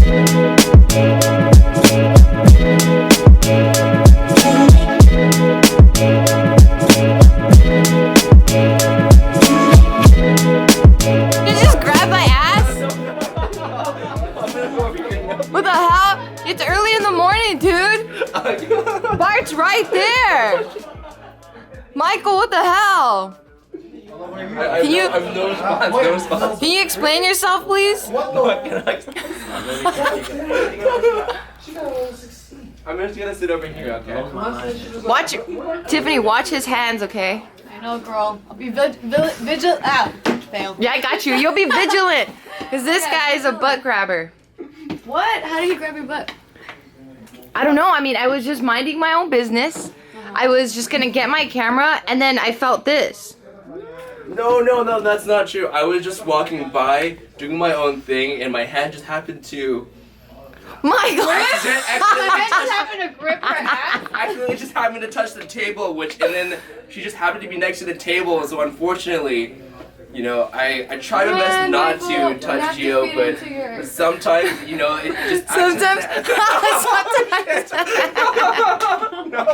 just grab my ass? What the hell? It's early in the morning, dude. Bart's right there. Michael, what the hell? Can you? No response. Can you explain yourself, please? I'm just gonna sit over here, okay? Watch, Tiffany. Watch his hands, okay? I know, girl. I'll be vigilant. Ah, fail. Yeah, I got you. You'll be vigilant, cause this guy is a butt grabber. What? How do you grab your butt? I don't know. I mean, I was just minding my own business. I was just gonna get my camera, and then I felt this. No, that's not true. I was just walking by, doing my own thing, and my hand just happened to... Michael! My man just happened to grip her ass. Accidentally just happened to touch the table, and then she just happened to be next to the table, so unfortunately, you know, I try my best not to touch Gio, but sometimes, you know, it just... Sometimes. No.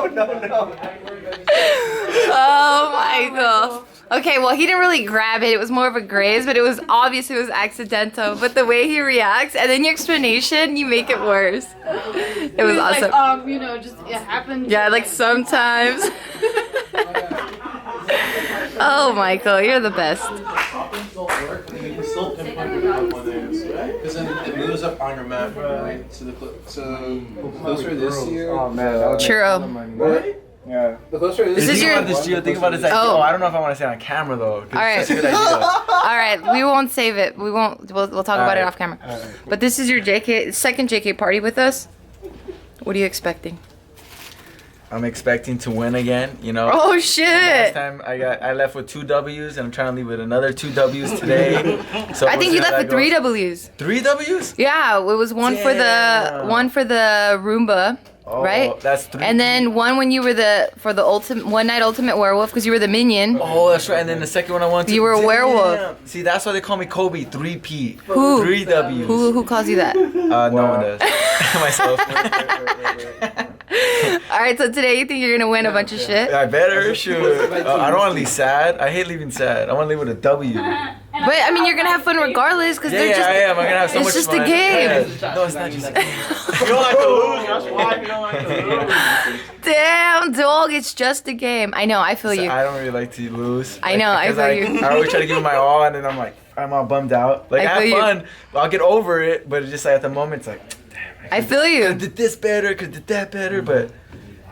Oh, Michael. Okay, well, he didn't really grab it. It was more of a graze, but it was obvious it was accidental. But the way he reacts, and then your explanation, you make it worse. It was awesome. Like, you know, just it happened. Yeah, like sometimes. Oh, Michael, you're the best. You can still pinpoint where one is, because then it moves up on your map, right? So the closer this to you. Oh man, that was Churro. right? Yeah. The closer This is your. Think about this. Oh. I don't know if I want to say it on camera though. All right. It's such a good idea. All right, we won't save it. We won't. We'll talk about it off camera. But this is your second JK party with us. What are you expecting? I'm expecting to win again. You know. Oh Last shit! time I left with 2 W's and I'm trying to leave with another 2 W's today. So I think you left with 3 W's. 3 W's? Yeah, it was one for the Roomba, Oh, right? That's 3. And then one when you were for the one night ultimate werewolf because you were the minion. Oh, that's right. And then the second one I won. You were a werewolf. See, that's why they call me Kobe. 3P. Who? 3 W's. Who calls you that? No one does. Myself. All right, so today you think you're gonna win a bunch of shit? I better. Shoot. I don't want to leave sad. I hate leaving sad. I want to leave with a W. But I mean, you're gonna have fun regardless because they're just. I am. I'm gonna have so much It's just fun. a game. Yeah. No, it's not just a game. You don't like to lose. That's why you don't like to lose. Damn, dog, it's just a game. I know, I feel you. I don't really like to lose. I know, I feel you. I always try to give it my all, and then I'm like, I'm all bummed out. Like, I have fun. I'll get over it, but it's just like at the moment, it's like, damn. I feel you. Could did this better, could did that better, but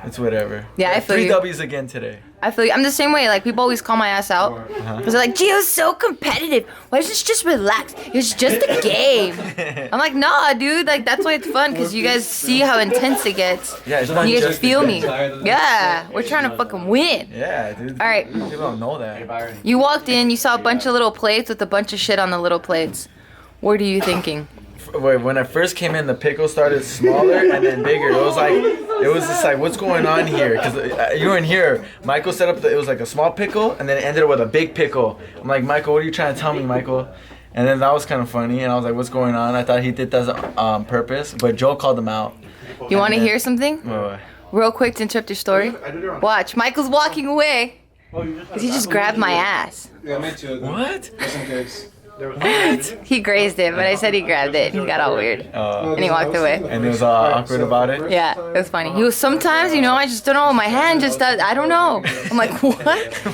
it's whatever. Yeah, I feel 3 you. W's again today. I feel you. I'm the same way. Like, people always call my ass out. Because they're like, Gio's so competitive. Why doesn't you just relax? It's just a game. I'm like, nah, dude. Like, that's why it's fun. Because you guys see how intense it gets. Yeah, it's not You guys just feel me. Yeah, we're trying to fucking win. Yeah, dude. All right. People don't know that. You walked in, you saw a bunch of little plates with a bunch of shit on the little plates. What are you thinking? Wait, when I first came in, the pickle started smaller and then bigger. It was just like, what's going on here? Because you were in here. Michael set up it was like a small pickle, and then it ended up with a big pickle. I'm like, Michael, what are you trying to tell me, Michael? And then that was kind of funny, and I was like, what's going on? I thought he did that on purpose, but Joe called him out. You want to hear something? What? Real quick to interrupt your story. Watch, Michael's walking away. Because he just grabbed my ass. Yeah, me too. What? Just in case. What? He grazed it, but I said he grabbed it. He got all weird. And he walked away. And he was awkward about it? Yeah, it was funny. He was sometimes, you know, I just don't know. My hand just does, I don't know. I'm like, what?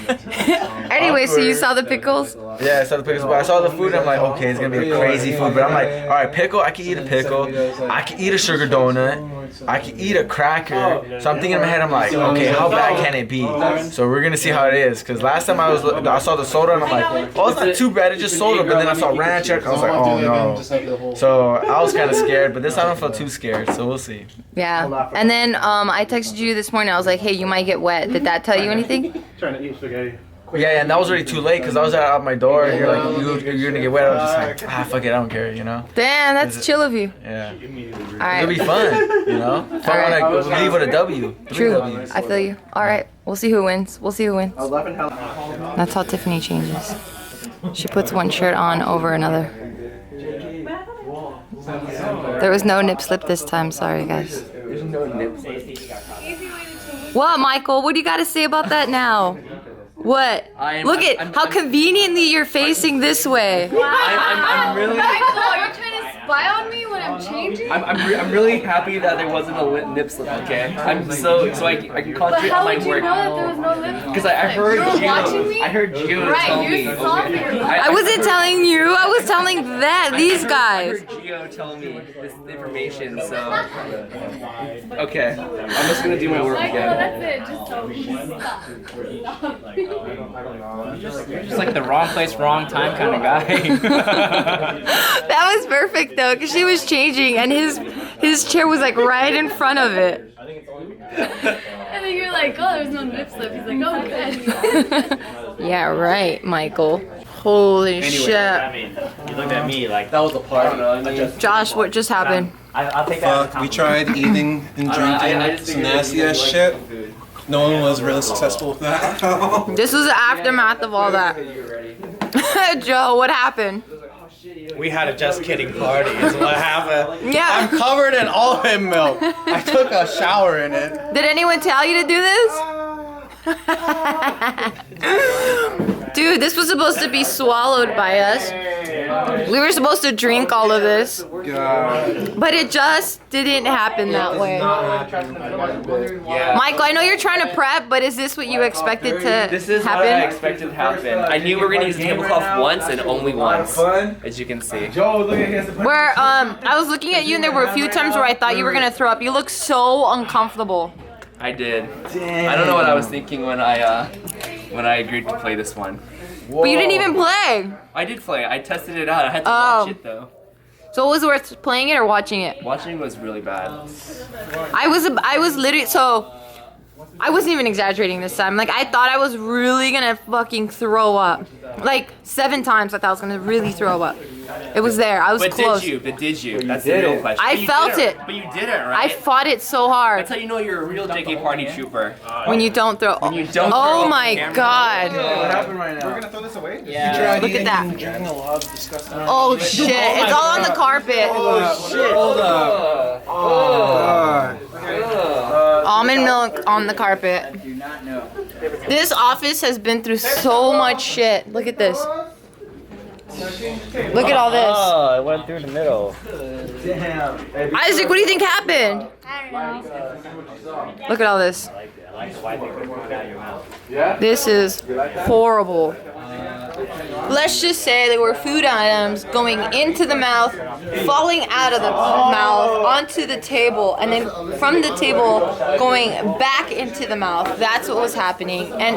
Anyway, so you saw the pickles? Yeah, I saw the pickles, but I saw the food and I'm like, okay, it's gonna be a crazy food. But I'm like, all right, pickle, I can eat a pickle. I can eat a sugar donut. I can eat a cracker. So I'm thinking in my head, I'm like, okay, how bad can it be? So we're gonna see how it is. Cause last time I saw the soda and I'm like, oh, it's not too bad, it's just soda. But then I saw ranch, I was like, oh no. So I was kind of scared, but this time I don't feel too scared. So we'll see. Yeah. And then I texted you this morning. I was like, hey, you might get wet. Did that tell you anything? Trying to eat spaghetti. Yeah, and that was already too late because I was out my door and you're like, you're gonna get wet. I was just like, fuck it, I don't care, you know? Damn, that's chill of you. Yeah. All right. It'll be fun, you know? Fun when I leave with a W. True. W's. I feel you. All right. We'll see who wins. We'll see who wins. That's how Tiffany changes. She puts one shirt on over another. There was no nip slip this time. Sorry, guys. There's no nip slip. What, Michael? What do you got to say about that now? What? Look at how conveniently you're facing this way. I'm really. Michael, you're trying to spy on me when I'm changing? I'm really happy that there wasn't a nip slip. Okay. I'm so I can concentrate on my But how would you work. know that there was no lip slip? Because I heard You were watching Gio. me? I heard Gio Right, tell you me. saw me. I wasn't telling you. I was telling these I guys. heard Gio tell me this information. So okay, I'm just gonna do my work Michael, again. that's it. Just tell me. Stop. Just like the wrong place, wrong time kind of guy. That was perfect though, because she was changing and his chair was like right in front of it. And then you're like, oh, there's no nip slip. He's like, oh, good. Yeah, right, Michael. Holy shit. I mean, you looked at me like That was the part. Josh, what just happened? I'll take that. Fuck, we tried eating and drinking some nasty ass shit. No one was really successful with that. This was the aftermath of all that. Joe, what happened? We had a just kidding party is what happened. Yeah. I'm covered in almond milk. I took a shower in it. Did anyone tell you to do this? Dude, this was supposed to be swallowed by us. We were supposed to drink all of this. But it just didn't happen that way. Yeah. Michael, I know you're trying to prep, but is this what you expected to This is what I happen? expected to happen. I knew we were gonna use the tablecloth once and only once, as you can see. Where I was looking at you and there were a few times where I thought you were gonna throw up. You look so uncomfortable. I did. I don't know what I was thinking when I agreed to play this one. But you didn't even play. I did play. I tested it out. I had to Oh. watch it though. So it was worth playing it or watching it? Watching was really bad. I was literally, so I wasn't even exaggerating this time. Like I thought I was really gonna fucking throw up. Like 7 times I thought I was gonna really throw up. It was there. I was But close. did you? That's the real question. I But you felt didn't. it. But you didn't, right? I fought it so hard. That's how you know you're a real JK party trooper. When you don't throw. you don't throw Oh up my on camera. god. What happened right now? We're gonna throw this away? Yeah. Look at that. Drinking a lot of disgusting. Oh shit! It's all on the carpet. Hold up. Almond milk on the carpet. This office has been through so much shit. Look at this. Look at all this. Oh, it went through the middle. Isaac, what do you think happened? I don't know. Look at all this. I like the white thing coming out of your mouth. This is horrible. Let's just say there were food items going into the mouth, falling out of the mouth onto the table, and then from the table going back into the mouth. That's what was happening, and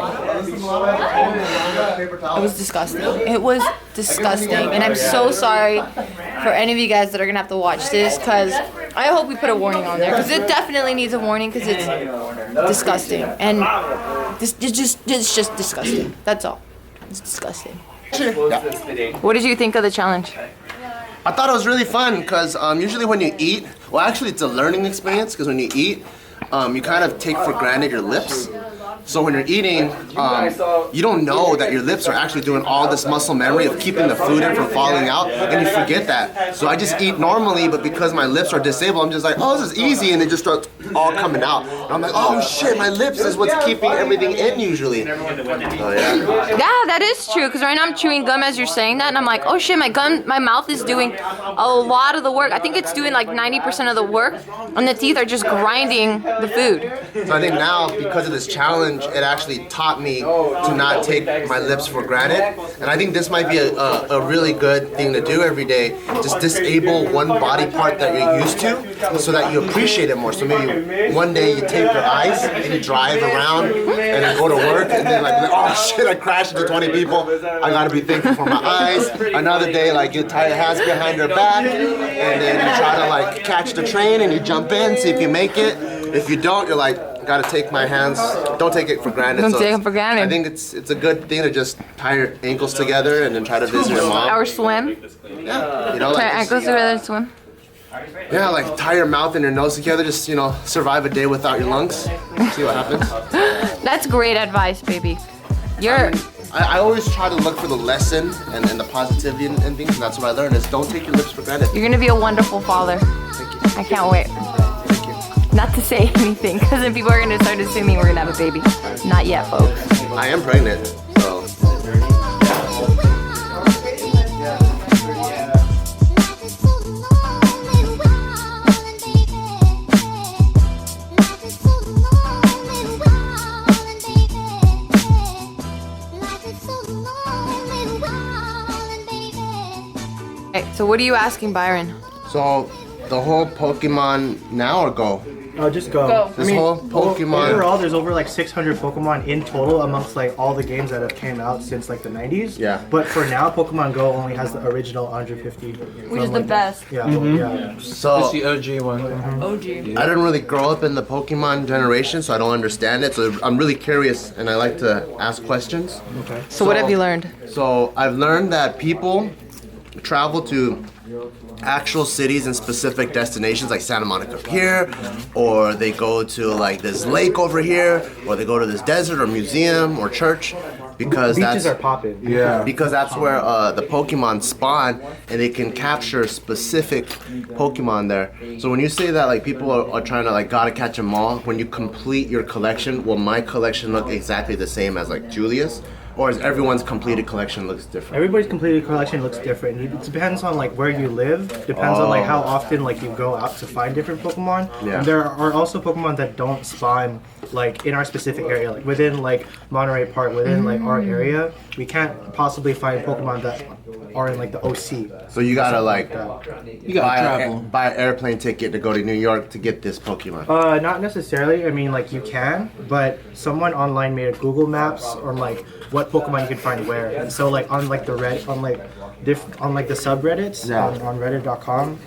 it was disgusting. It was disgusting, and I'm so sorry for any of you guys that are gonna have to watch this, because I hope we put a warning on there, because it definitely needs a warning, because it's disgusting, and it's just disgusting. That's all. It's disgusting. What did you think of the challenge? I thought it was really fun because usually when you eat, well actually it's a learning experience because when you eat, you kind of take for granted your lips. So when you're eating, you don't know that your lips are actually doing all this muscle memory of keeping the food in from falling out, and you forget that. So I just eat normally, but because my lips are disabled, I'm just like, oh, this is easy, and it just starts all coming out. And I'm like, oh shit, my lips is what's keeping everything in usually. Oh yeah. Yeah, that is true, because right now I'm chewing gum as you're saying that, and I'm like, oh shit, my mouth is doing a lot of the work. I think it's doing like 90% of the work, and the teeth are just grinding the food. So I think now, because of this challenge, it actually taught me to not take my lips for granted. And I think this might be a really good thing to do every day. Just disable one body part that you're used to so that you appreciate it more. So maybe one day you tape your eyes and you drive around and you go to work and then like, oh shit, I crashed into 20 people. I gotta be thankful for my eyes. Another day, like you tie your hands behind your back and then you try to like catch the train and you jump in, see if you make it. If you don't, you're like, gotta take my hands. Don't take it for granted. Don't take it for granted. I think it's a good thing to just tie your ankles together and then try to visit your mom. Or swim. Yeah, you know, Tie like ankles together and swim. yeah, like tie your mouth and your nose together. Just survive a day without your lungs. See what happens. That's great advice, baby. You're I always try to look for the lesson and the positivity and things, and that's what I learned is don't take your lips for granted. You're gonna be a wonderful father. Thank you. I can't wait. Thank you. Not to say anything, because then people are gonna start assuming we're gonna have a baby. Not yet, folks. I am pregnant, so. Okay, so what are you asking, Byron? So, the whole Pokemon now or go? Oh, just go. Go. This whole Pokemon. Overall, there's over like 600 Pokemon in total amongst like all the games that have came out since like the 90s. Yeah. But for now, Pokemon Go only has the original 150. Which is the best. Yeah. Yeah. So, It's the OG one. OG. I didn't really grow up in the Pokemon generation, so I don't understand it. So I'm really curious, and I like to ask questions. Okay. So what have you learned? So I've learned that people travel to actual cities and specific destinations like Santa Monica Pier, or they go to like this lake over here, or they go to this desert or museum or church because Beaches that's are popping. Yeah. because that's where the Pokemon spawn, and they can capture specific Pokemon there. So when you say that like people are trying to like gotta catch them all, when you complete your collection, will my collection look exactly the same as like Julius? Or is everyone's completed collection looks different? Everybody's completed collection looks different. It depends on like where you live. Depends on like how often like you go out to find different Pokemon. Yeah. And there are also Pokemon that don't spawn like in our specific area, like within like Monterey Park, within like our area. We can't possibly find Pokemon that are in like the OC. So you gotta like You gotta travel. buy an airplane ticket to go to New York to get this Pokemon. Not necessarily. I mean, like you can, but someone online made a Google Maps on like what Pokemon you can find where. And so like on like the on like the subreddits on Reddit.com,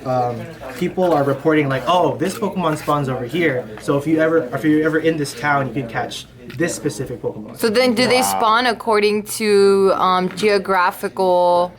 people are reporting like, oh, this Pokemon spawns over here. So if you're ever in this town, you can catch this specific Pokemon. So then do they spawn according to geographical,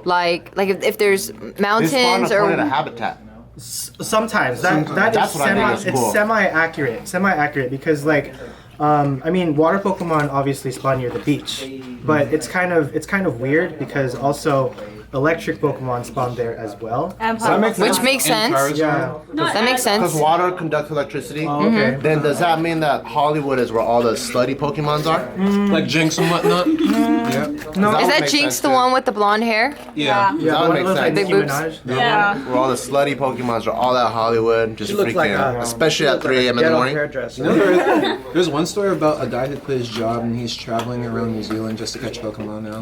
like if there's They spawn mountains according to or... habitat. Sometimes that That's is what I think is cool. it's semi-accurate because like I mean water Pokemon obviously spawn near the beach, but it's kind of weird because also electric Pokemon spawn there as well. And Which makes sense. Yeah. That makes Because sense. water conducts electricity. Okay. Then does that mean that Hollywood is where all the slutty Pokemons are? Like Jinx and whatnot. Yeah. No. Is that makes Jinx sense, the too. one with the blonde hair? Yeah. Yeah, That the one makes that looks like sense. Big Nicki boobs. Minaj. Yeah. Where all the slutty Pokemons are all at Hollywood, just looks freaking, like especially at 3 a.m. in the morning. You know, there's one story about a guy who quit his job and he's traveling around New Zealand just to catch Pokemon now.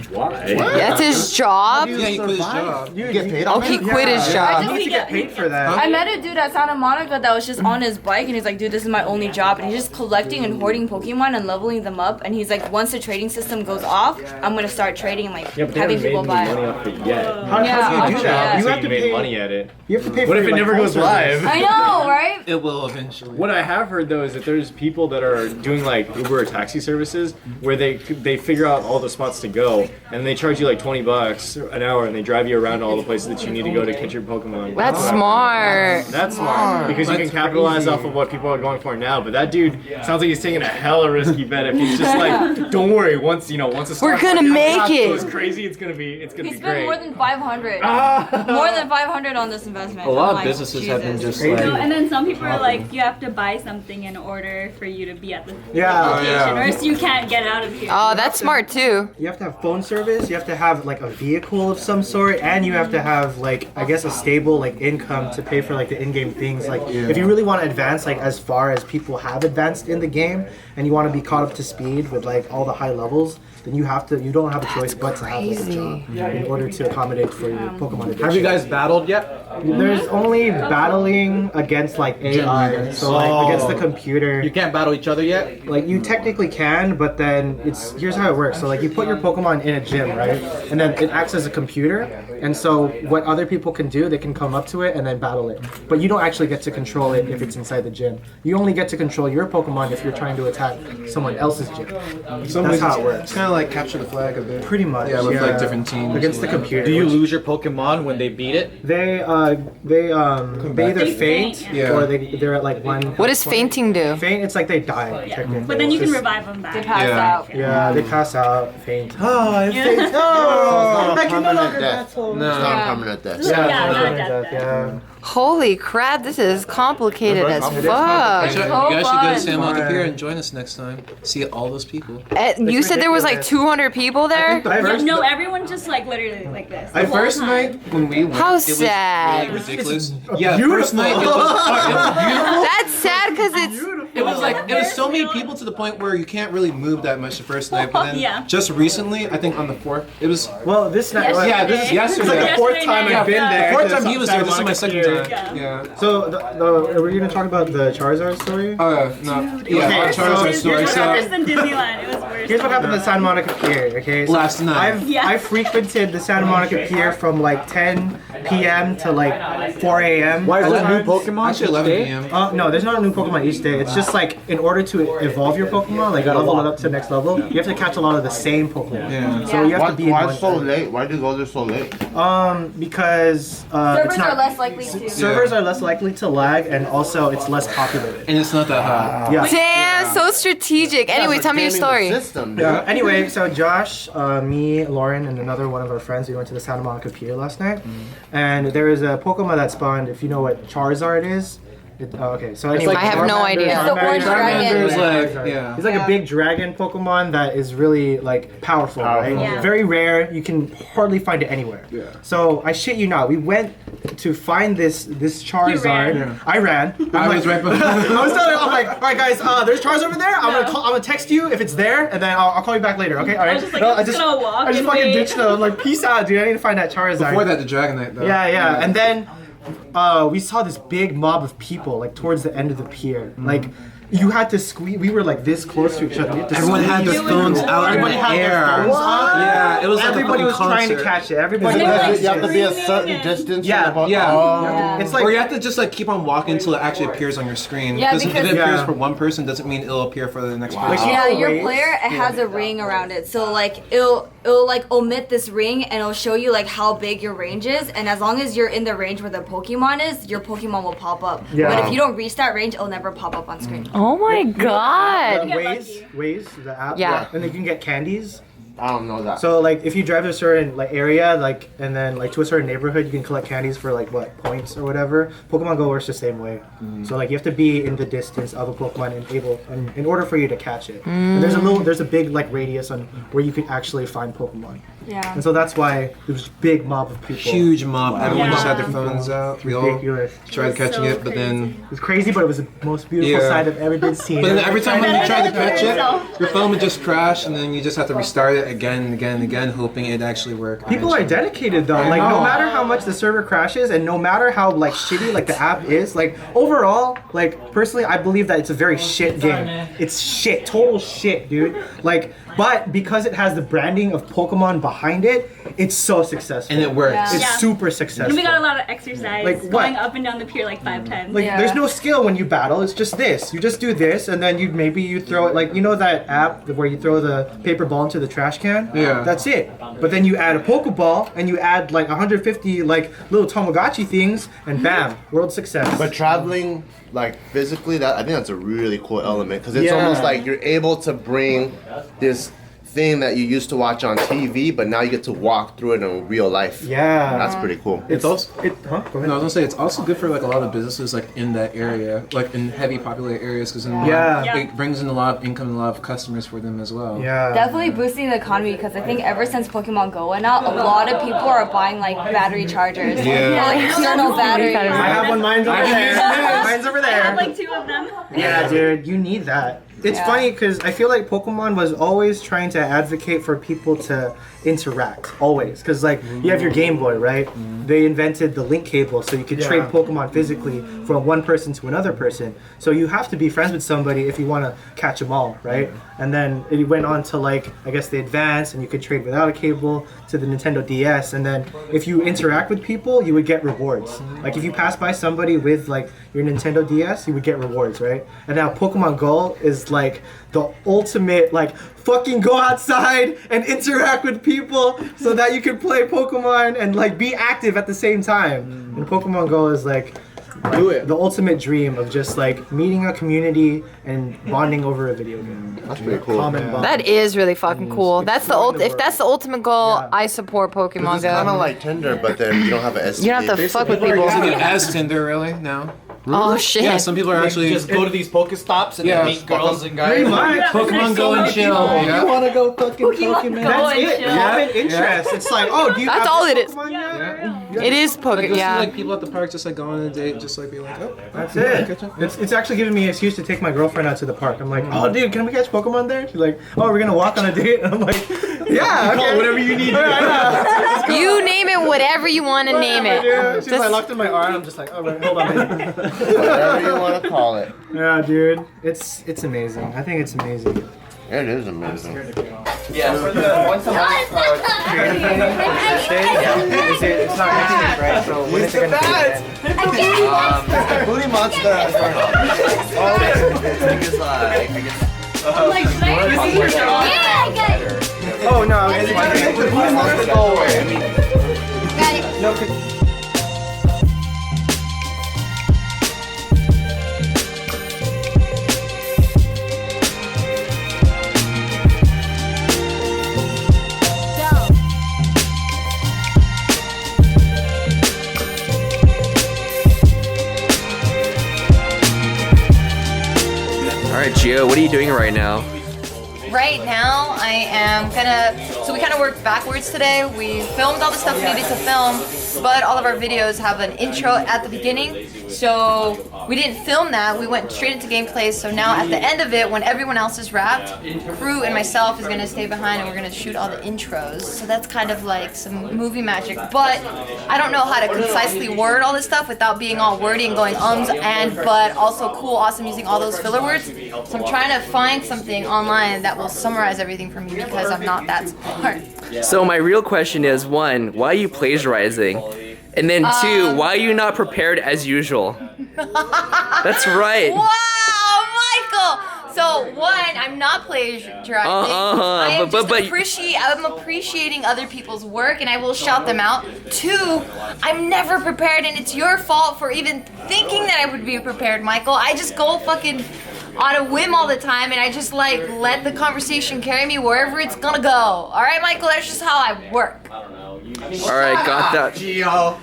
That's his job? Yeah, he quit his job. You get paid Oh, on he it? quit his You job. need to get paid for that. I met a dude at Santa Monica that was just on his bike and he's like, dude, this is my only job. And he's just collecting and hoarding Pokemon and leveling them up. And he's like, once the trading system goes off, I'm going to start trading and like having people buy. off it yet. How do you do that? Yeah. You have to made pay. money at it. You have to pay. What for if it like, never phone goes service. live? I know, right? It will eventually. What I have heard though is that there's people that are doing like Uber or taxi services where they figure out all the spots to go and they charge you like $20 an hour and they drive you around all the places that you need to go to catch your Pokemon. That's smart. That's smart because you can capitalize off of what people are going for now. But that dude sounds like he's taking a hella risky bet. If he's just like, don't worry, once the We're gonna make it. goes crazy, it's gonna be He great. spent more than 500. More than 500 on this investment. A lot I'm of like, businesses have been Jesus. just like. And then some people are like, you have to buy something in order for you to be at the Yeah. location, or else you can't get out of here. Oh, that's smart too. You have to have phone service, you have to have like a vehicle of some sort, and you have to have like I guess a stable like income to pay for like the in-game things. Like if you really want to advance like as far as people have advanced in the game and you want to be caught up to speed with like all the high levels, then you don't have a choice but to have like a job in order to accommodate for your Pokemon addiction. Have you guys battled yet? There's only battling against like AI, so like against the computer. You can't battle each other yet? Like you technically can, but then here's how it works. So like you put your Pokemon in a gym, right? And then it acts as a computer computer, and so what other people can do, they can come up to it and then battle it. But you don't actually get to control it if it's inside the gym. You only get to control your Pokemon if you're trying to attack someone else's gym. That's how it works. It's kind of like capture the flag a bit. Pretty much. Yeah, with like different teams. Against the computer. Do you lose your Pokemon when they beat it? They either faint or they're at like one. What does fainting do? Faint, it's like they die. Technically. But then you can It's revive them back. They pass out. Yeah, they pass out, faint. Oh, I faint. Oh, I can no longer death. battle. It's not permanent death. Yeah, not permanent death. yeah. Holy crap, this is complicated as It is fuck. You guys should go to San Marco Pier and join us next time. See all those people. You said there was like 200 people there? No, everyone just like literally like this. The first night when we went, How it was sad. really ridiculous. Yeah, first night it was beautiful. That's sad because It was like it was so many people to the point where you can't really move that much the first night. But then just recently, I think on the 4th, it was. Well, this night. Yeah, this is yesterday. It's like the 4th time I've been there. The 4th time he was there. This is my second time. Yeah. So, are we gonna talk about the Charizard story? Oh no. Yeah, Okay, Charizard so- story. It was So worse than Disneyland. It was worse. Here's what happened at Santa Monica Pier, okay? So Last night. I've frequented the Santa Monica Pier from like 10 p.m. to like 4 a.m. Why is there new sometimes. Pokemon? Actually 11 p.m. No, there's not a new Pokemon each day. It's just like in order to evolve your Pokemon, like level it up to the next level, you have to catch a lot of the same Pokemon. Yeah. So you have to be in Why one so time. late? Why do you go there so late? Because Servers it's not, are less likely to. servers are less likely to lag, and also it's less populated. And it's not that hot. Yeah. damn, so strategic. Anyway, tell me your story. System, dude. Yeah. Anyway, so Josh, me, Lauren, and another one of our friends, we went to the Santa Monica Pier last night, and there is a Pokemon that spawned. If you know what Charizard is. Okay, so anyway, I have no idea. It's the orange dragon. Charmander's like, yeah. He's like a big dragon Pokemon that is really like powerful, right? Yeah. Very rare. You can hardly find it anywhere. Yeah. So I shit you not, we went to find this Charizard. ran. I ran. I was right behind. I was telling her, I'm like, all right, guys, there's Charizard over there. I'm gonna text you if it's there, and then I'll call you back later. Okay, all right. I was just like, I'm just gonna walk I just and fucking wait. ditched them. I'm like, peace out, dude. I need to find that Charizard. Before that, the Dragonite though. Yeah, and then we saw this big mob of people like towards the end of the pier. Like you had to squeeze. We were like this close to each other. We had to Everyone had their squeeze. phones out in Everybody the had their air. phones up. Yeah, it was like a Everybody fucking was trying to concert. catch it. Everybody. They were, like, You have to be a certain screaming distance. Yeah. from the Pokemon. Yeah. Oh. It's like Or you have to just like keep on walking until it actually appears on your screen. Yeah, if because- it appears Yeah. for one person, doesn't mean it'll appear for the next Like, person. you Yeah, know your ways? player it has a ring around it, so like it'll like omit this ring and it'll show you like how big your range is, and as long as you're in the range where the Pokemon is, your Pokemon will pop up. Yeah. But if you don't reach that range, it'll never pop up on screen. Oh my god. Waze, the app. Yeah. And then you can get candies. I don't know that. So like if you drive to a certain like area, like and then like to a certain neighborhood, you can collect candies for like what points or whatever. Pokemon Go works the same way. So like you have to be in the distance of a Pokemon and in order for you to catch it. And there's a big like radius on where you can actually find Pokemon. Yeah. And so that's why there's a big mob of people. Huge mob. Everyone just had their Yeah. phones out. We all Ridiculous. tried catching so it, but then. It was crazy, but it was the most beautiful Yeah. sight I've ever did seen. But then every time when you try to catch yourself. it, your phone would just crash, and then you just have to restart it again and again and again, hoping it actually worked. People are eventually. dedicated though. Like no matter how much the server crashes and no matter how like shitty like the app is, like overall, like personally I believe that it's a very shit game. It's shit, total shit, dude. Like but because it has the branding of Pokemon behind it, it's so successful. And it works. Yeah. It's Yeah. super successful. And we got a lot of exercise Like what? going up and down the pier like 5 times. Like Yeah. there's no skill when you battle. It's just this. You just do this, and then you throw it like you know that app where you throw the paper ball into the trash can. Yeah. That's it. But then you add a Pokeball, and you add like 150 like little Tamagotchi things, and bam, world success. But traveling, like physically, that I think that's a really cool element because it's Yeah. almost like you're able to bring this thing that you used to watch on TV, but now you get to walk through it in real life. Yeah. That's pretty cool. It's also. Go ahead. No, I was gonna say it's also good for like a lot of businesses like in that area, like in heavy populated areas, because Yeah. it brings in a lot of income and a lot of customers for them as well. Yeah. Definitely boosting the economy because I think ever since Pokemon Go went out, a lot of people are buying like battery chargers. Yeah. Like external batteries. I have one. Mine's over there. Mine's over I have there. like 2 of them. Yeah, dude, you need that. It's funny because I feel like Pokemon was always trying to advocate for people to interact, always. Because like you have your Game Boy, right? They invented the link cable so you could trade Pokemon physically from one person to another person. So you have to be friends with somebody if you want to catch them all, right? And then it went on to like, I guess the Advance, and you could trade without a cable, to the Nintendo DS. And then if you interact with people, you would get rewards. Like if you pass by somebody with like your Nintendo DS, you would get rewards, right? And now Pokemon Go is like the ultimate, like, fucking go outside and interact with people so that you can play Pokemon and like be active at the same time. And Pokemon Go is like the ultimate dream of just like meeting a community and bonding over a video game. That's pretty cool. Common bond. That is really fucking cool. That's the if that's the ultimate goal, I support Pokemon It's kind of Go. like Tinder, but then you don't have an STD. You don't have to fuck with people. Isn't it as Tinder really now? Oh shit. Yeah, some people are actually Just go to these Pokestops and Yeah. meet girls and guys. Pretty much. Pokemon Go and chill. You want to go fucking Pokemon? That's it. Common interest. It's like, oh, do you That's have all it is. Pokemon yet? It is Like, Pokemon. you'll see, Yeah. like people at the park just like going on a date, just like be like, oh, That's it. It's actually giving me an excuse to take my girlfriend out to the park. I'm like, oh, dude, can we catch Pokemon there? She's like, oh, we're gonna walk on a date. And I'm like, yeah, okay. Whatever you need. You name it whatever you want to name it. Yeah, she's Just- like locked in my arm. I'm just like, oh, wait, hold on. Baby. Whatever you want to call it. Yeah, dude, it's amazing. I think it's amazing. It is amazing. Yeah, for the once a month Creative training for the stage. It's not next week, right? So when is it gonna be again? Booty Monster. Oh no, it's the Booty Monster go away. No, Alright, Gio, what are you doing right now? Right now, I am so we kind of worked backwards today. We filmed all the stuff we needed to film, but all of our videos have an intro at the beginning. So we didn't film that, we went straight into gameplay. So now at the end of it, when everyone else is wrapped, Crew and myself is gonna stay behind and we're gonna shoot all the intros. So that's kind of like some movie magic. But I don't know how to concisely word all this stuff without being all wordy and going and but also cool, awesome, using all those filler words. So I'm trying to find something online that will summarize everything for me because I'm not that smart. So my real question is, one, why are you plagiarizing? And then two, why are you not prepared as usual? That's right. Wow, Michael! So one, I'm not plagiarizing. I am I'm appreciating other people's work and I will shout them out. Two, I'm never prepared and it's your fault for even thinking that I would be prepared, Michael. I just go fucking on a whim all the time and I just like let the conversation carry me wherever it's gonna go. Alright, Michael, that's just how I work. Alright, got that. Gio.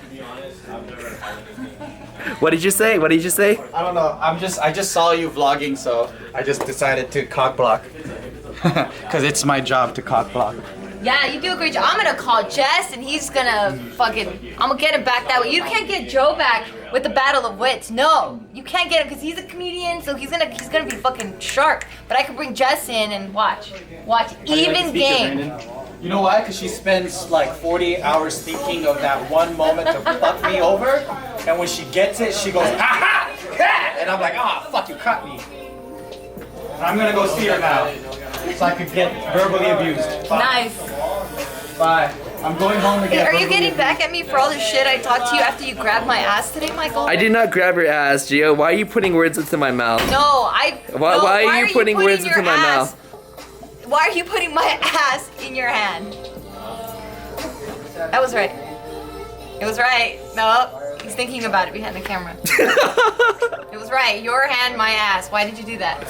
What did you say? What did you say? I don't know. I just saw you vlogging, so I just decided to cock block. Cause it's my job to cock block. Yeah, you do a great job. I'm gonna call Jess and he's gonna I'm gonna get him back that way. You can't get Joe back with the battle of wits. No, you can't get him because he's a comedian, so he's gonna be fucking sharp. But I could bring Jess in and watch even game. You know why? Because she spends like 40 hours thinking of that one moment to fuck me over, and when she gets it, she goes, ha ha! And I'm like, ah, fuck, you cut me. And I'm gonna go see her now, so I could get verbally abused. Bye. Nice. Bye. I'm going home to Hey, get are you verbally getting back at me for all the shit I talked to you after you grabbed my ass today, Michael? I did not grab your ass, Gio. Why are you putting words into my mouth? No, Why are you putting words your into my ass- mouth? Why are you putting my ass in your hand? That was right. It was right. No, he's thinking about it behind the camera. It was right. Your hand, my ass. Why did you do that?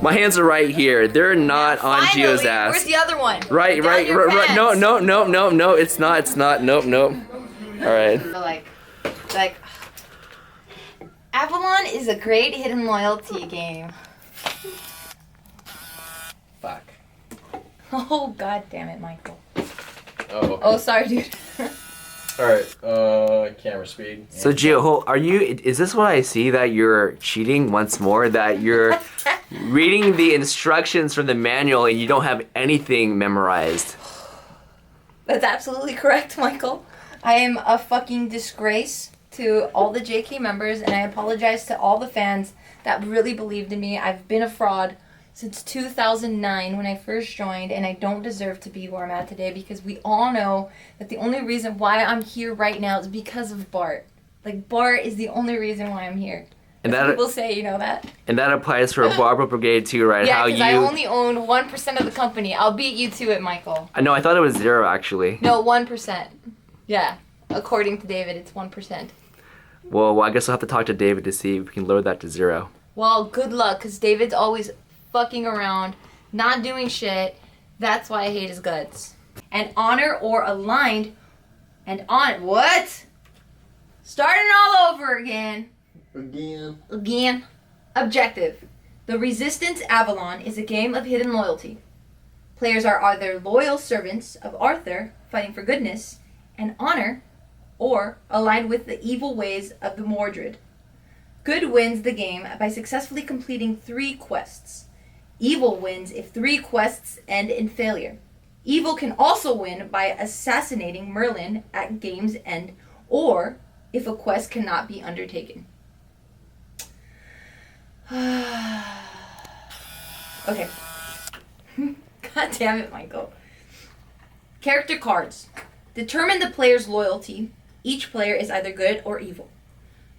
My hands are right here. They're not on Finally, Gio's ass. where's the other one? Right. No. It's not. Nope. All right. So like, Avalon is a great hidden loyalty game. Fuck. Oh, god damn it, Michael. Oh. Oh, sorry, dude. Alright, camera speed. So Gio, is this what I see, that you're cheating once more? That you're reading the instructions from the manual and you don't have anything memorized? That's absolutely correct, Michael. I am a fucking disgrace to all the JK members, and I apologize to all the fans that really believed in me. I've been a fraud since 2009 when I first joined, and I don't deserve to be where I'm at today, because we all know that the only reason why I'm here right now is because of Bart. Like, Bart is the only reason why I'm here. And That's that what people say, you know that? And that applies for Barbell Brigade too, right? Yeah, because I only own 1% of the company. I'll beat you to it, Michael. No, I thought it was 0 actually. No, 1%. Yeah, according to David, it's 1%. Well, I guess I'll have to talk to David to see if we can lower that to 0. Well, good luck, because David's always fucking around, not doing shit. That's why I hate his guts. And honor or aligned, and on what? Starting all over again. Again. Objective. The Resistance Avalon is a game of hidden loyalty. Players are either loyal servants of Arthur, fighting for goodness and honor, or aligned with the evil ways of the Mordred. Good wins the game by successfully completing 3 quests. Evil wins if 3 quests end in failure. Evil can also win by assassinating Merlin at game's end, or if a quest cannot be undertaken. Okay. God damn it, Michael. Character cards. Determine the player's loyalty. Each player is either good or evil.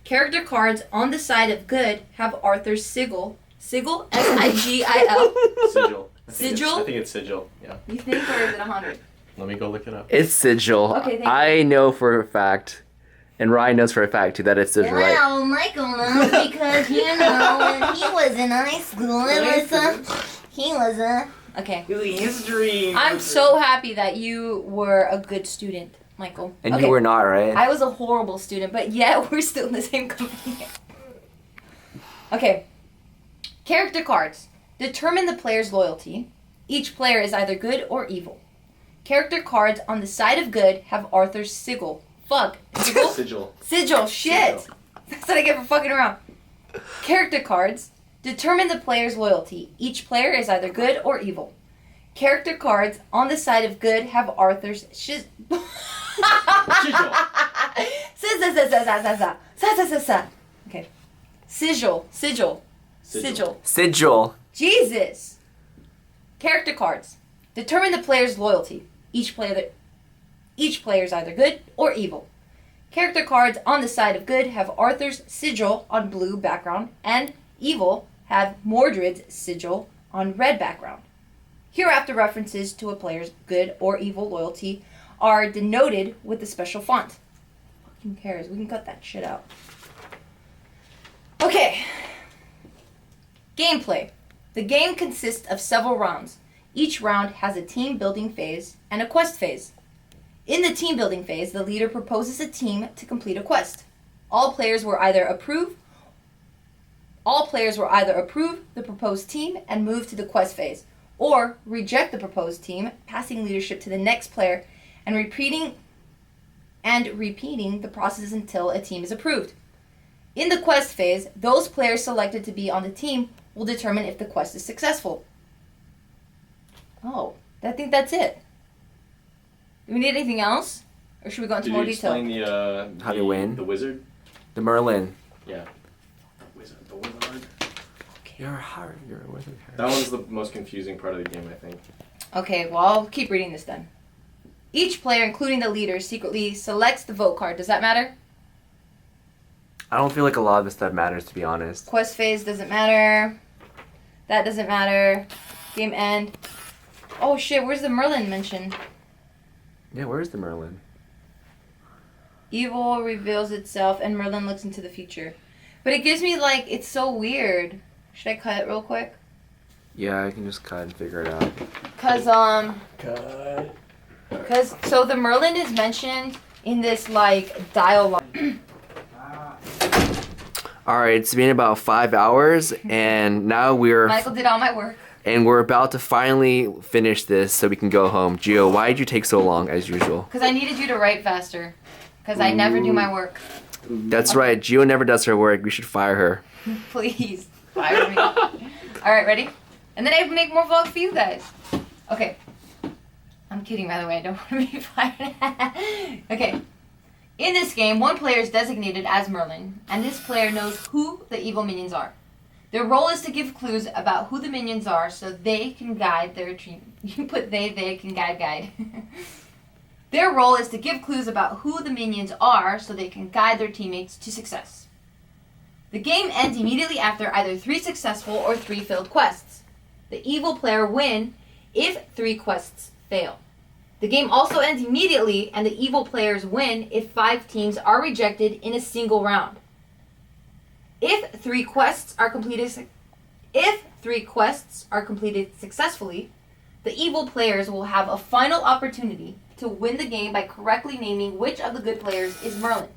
Character cards on the side of good have Arthur's sigil. Sigil? S-I-G-I-L. Sigil. Sigil? I think it's sigil, yeah. You think, or is it 100? Let me go look it up. It's sigil. Okay, thank I know for a fact, and Ryan knows for a fact too, that it's sigil, right? Well, Michael knows because, you know, when he was in high school, he was a... Okay. History. I'm so happy that you were a good student, Michael. And okay. you were not, right? I was a horrible student, but yet we're still in the same company. Okay. Character cards. Determine the player's loyalty. Each player is either good or evil. Character cards on the side of good have Arthur's sigil. Fuck. Sigil? Sigil. Sigil. Shit. Sigil. That's what I get for fucking around. Character cards. Determine the player's loyalty. Each player is either good or evil. Character cards on the side of good have Arthur's sigil. Okay. Sigil. Sigil. Sigil. Sigil. Jesus. Character cards. Determine the player's loyalty. Each player is either good or evil. Character cards on the side of good have Arthur's sigil on blue background, and evil have Mordred's sigil on red background. Hereafter references to a player's good or evil loyalty are denoted with a special font. Who cares? We can cut that shit out. Okay. Gameplay. The game consists of several rounds. Each round has a team building phase and a quest phase. In the team building phase, the leader proposes a team to complete a quest. All players will either approve the proposed team and move to the quest phase, or reject the proposed team, passing leadership to the next player and repeating the process until a team is approved. In the quest phase, those players selected to be on the team will determine if the quest is successful. Oh, I think that's it. Do we need anything else? Or should we go into more detail? Did you explain How to win? The wizard? The Merlin. Yeah. The wizard. You're a wizard. That one's the most confusing part of the game, I think. Okay, well, I'll keep reading this then. Each player, including the leader, secretly selects the vote card. Does that matter? I don't feel like a lot of this stuff matters, to be honest. Quest phase doesn't matter. That doesn't matter. Game end. Oh shit, where's the Merlin mentioned? Yeah, where's the Merlin? Evil reveals itself and Merlin looks into the future. But it gives me like, it's so weird. Should I cut it real quick? Yeah, I can just cut and figure it out. So the Merlin is mentioned in this like dialogue. Alright, it's been about 5 hours, and now Michael did all my work. And we're about to finally finish this so we can go home. Gio, why did you take so long as usual? Because I needed you to write faster. because I never do my work. That's right. Gio never does her work. We should fire her. Please, fire me. Alright, ready? And then I make more vlogs for you guys. Okay. I'm kidding, by the way. I don't want to be fired. Okay. In this game, one player is designated as Merlin, and this player knows who the evil minions are. Their role is to give clues about who the minions are so they can guide their team. You put they can guide. Their role is to give clues about who the minions are so they can guide their teammates to success. The game ends immediately after either 3 successful or 3 failed quests. The evil player wins if 3 quests fail. The game also ends immediately and the evil players win if 5 teams are rejected in a single round. If 3 quests are completed successfully, the evil players will have a final opportunity to win the game by correctly naming which of the good players is Merlin.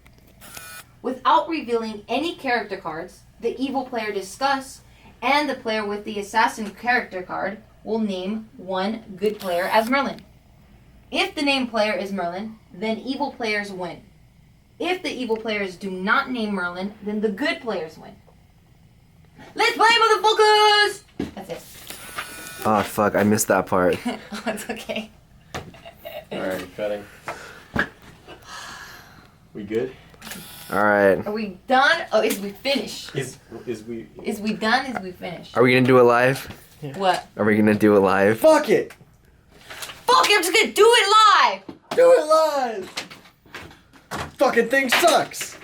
Without revealing any character cards, the evil player discusses, and the player with the assassin character card will name one good player as Merlin. If the named player is Merlin, then evil players win. If the evil players do not name Merlin, then the good players win. Let's play, motherfuckers! That's it. Oh, fuck. I missed that part. Oh, it's okay. Alright, cutting. We good? Alright. Are we done? Oh, is we finished? Is we... Is we done? Is we finished? Are we gonna do it live? What? Are we gonna do it live? Fuck it! Fuck it, I'm just gonna do it live! Do it live! Fucking thing sucks!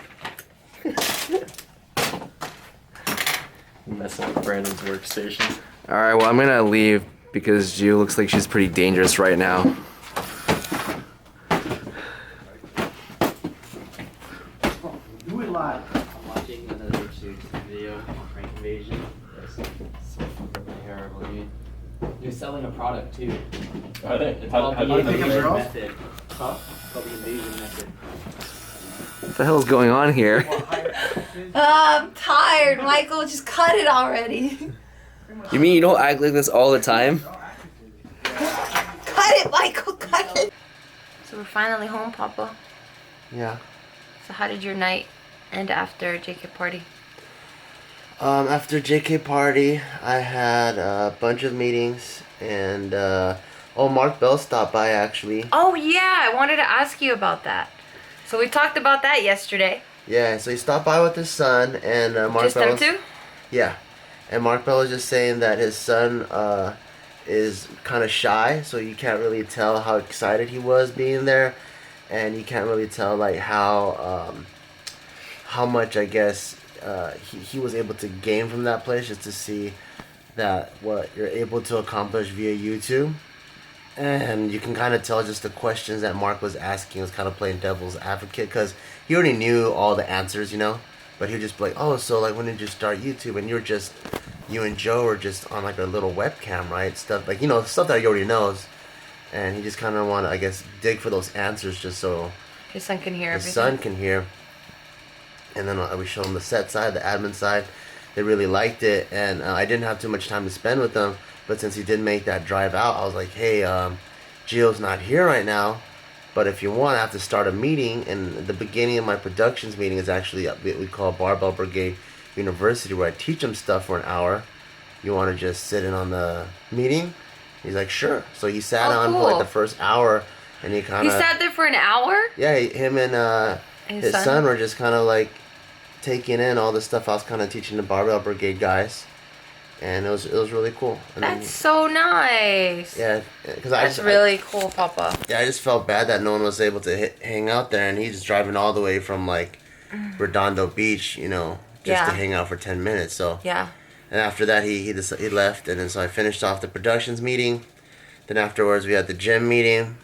Messing up Brandon's workstation. Alright, well, I'm gonna leave because Gio looks like she's pretty dangerous right now. Do it live. I'm watching another video, Prank Invasion. That's so fucking terrible, dude. They're selling a product too. Are they? It's called the How do you invasion girls? method. Huh? It's called the invasion method. What the hell is going on here? I'm tired, Michael. Just cut it already. You mean you don't act like this all the time? Cut it, Michael. Cut it. So we're finally home, Papa. Yeah. So how did your night end after JK party? After JK party, I had a bunch of meetings, and Mark Bell stopped by actually. Oh yeah, I wanted to ask you about that. So we talked about that yesterday. Yeah, so he stopped by with his son, and Mark Just Bell. them two? Yeah, and Mark Bell was just saying that his son is kind of shy, so you can't really tell how excited he was being there, and you can't really tell like how much I guess he was able to gain from that place, just to see that what you're able to accomplish via YouTube. And you can kind of tell just the questions that Mark was asking was kind of playing devil's advocate, because he already knew all the answers, you know, but he'd just be like, oh, so like when did you start YouTube? And you and Joe are just on like a little webcam, right? Stuff like, you know, stuff that he already knows. And he just kind of want to, I guess, dig for those answers just so His son can hear his everything. son can hear. And then we showed him the set side, the admin side. They really liked it, and I didn't have too much time to spend with them. But since he did make that drive out, I was like, hey, Gio's not here right now, but if you want, I have to start a meeting. And the beginning of my productions meeting is actually what we call Barbell Brigade University, where I teach them stuff for an hour. You want to just sit in on the meeting? He's like, sure. So he sat on for like the first hour, and he kind He of... sat there for an hour? Yeah, him and his son were just kind of like taking in all the stuff I was kind of teaching the Barbell Brigade guys. And it was really cool. And That's so nice. Yeah, because That's really cool, Papa. Yeah, I just felt bad that no one was able to hang out there, and he's just driving all the way from like Redondo Beach, you know, just to hang out for 10 minutes. So yeah. And after that, he left, and then so I finished off the productions meeting. Then afterwards, we had the gym meeting,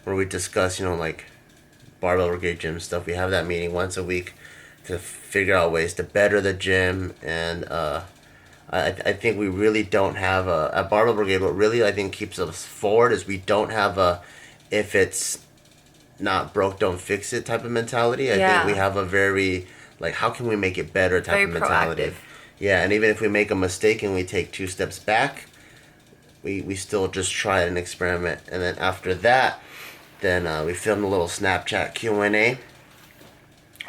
where we discuss, you know, like Barbell Brigade gym stuff. We have that meeting once a week to figure out ways to better the gym, and I think we really don't have at Barbell Brigade, what really I think keeps us forward is we don't have a if it's not broke, don't fix it type of mentality. I think we have a very, like, how can we make it better type of mentality. Proactive. Yeah, and even if we make a mistake and we take 2 steps back, we still just try an experiment. And then after that, then we filmed a little Snapchat Q&A.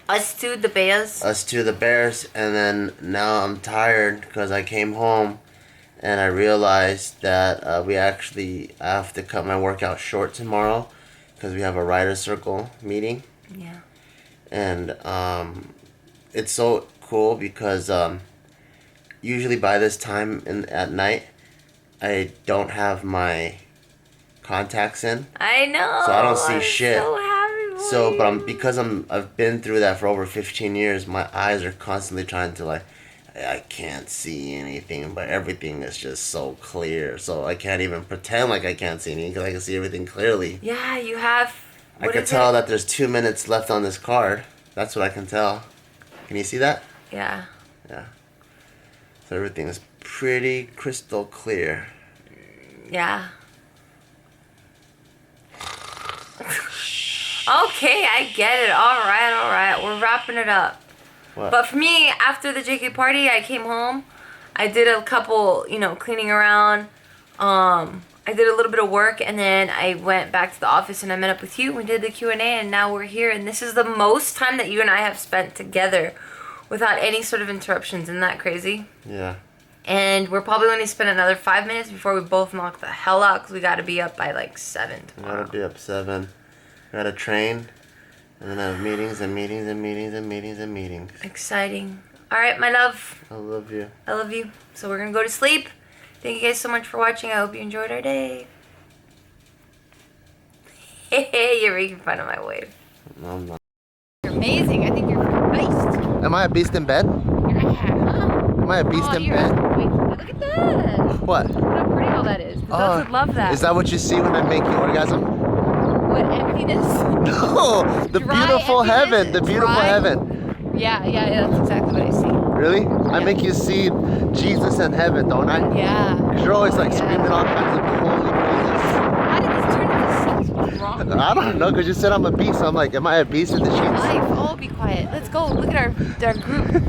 Us two, the Bears. Us two, the Bears, and then now I'm tired because I came home and I realized that I have to cut my workout short tomorrow because we have a writer's circle meeting. Yeah. And it's so cool because usually by this time at night I don't have my contacts in. I know. So I don't see shit. So happy for So, you. but because I've been through that for over 15 years, my eyes are constantly trying to like, I can't see anything, but everything is just so clear. So I can't even pretend like I can't see anything because I can see everything clearly. Yeah, you have. I can tell that there's 2 minutes left on this card. That's what I can tell. Can you see that? Yeah. Yeah. So everything is pretty crystal clear. Yeah. Okay, I get it. All right. We're wrapping it up. What? But for me, after the JK party, I came home. I did a couple, cleaning around. I did a little bit of work, and then I went back to the office and I met up with you. We did the Q&A, and now we're here. And this is the most time that you and I have spent together without any sort of interruptions. Isn't that crazy? Yeah. And we're probably going to spend another 5 minutes before we both knock the hell out because we got to be up by like 7 tomorrow. Gotta be up 7. Gotta train. And then I have meetings and meetings and meetings and meetings and meetings. Exciting. All right, my love. I love you. I love you. So we're going to go to sleep. Thank you guys so much for watching. I hope you enjoyed our day. Hey, you're making fun of my wave. No, I'm not. You're amazing. I think you're a beast. Am I a beast in bed? Am I a beast in bed? Look at that. What? Look how pretty all that is. The dogs would love that. Is that what you see when I make you orgasm? What, emptiness? No, the Dry beautiful emptiness? heaven. The beautiful Dry? heaven. Yeah, that's exactly what I see. Really? I make you see Jesus in heaven, don't I? Yeah. Because you're always like screaming all kinds of holy praises. How did this turn into sex? What's wrong with I don't know, because you said I'm a beast. I'm like, am I a beast in the sheets? life? Oh, be quiet. Let's go. Look at our group.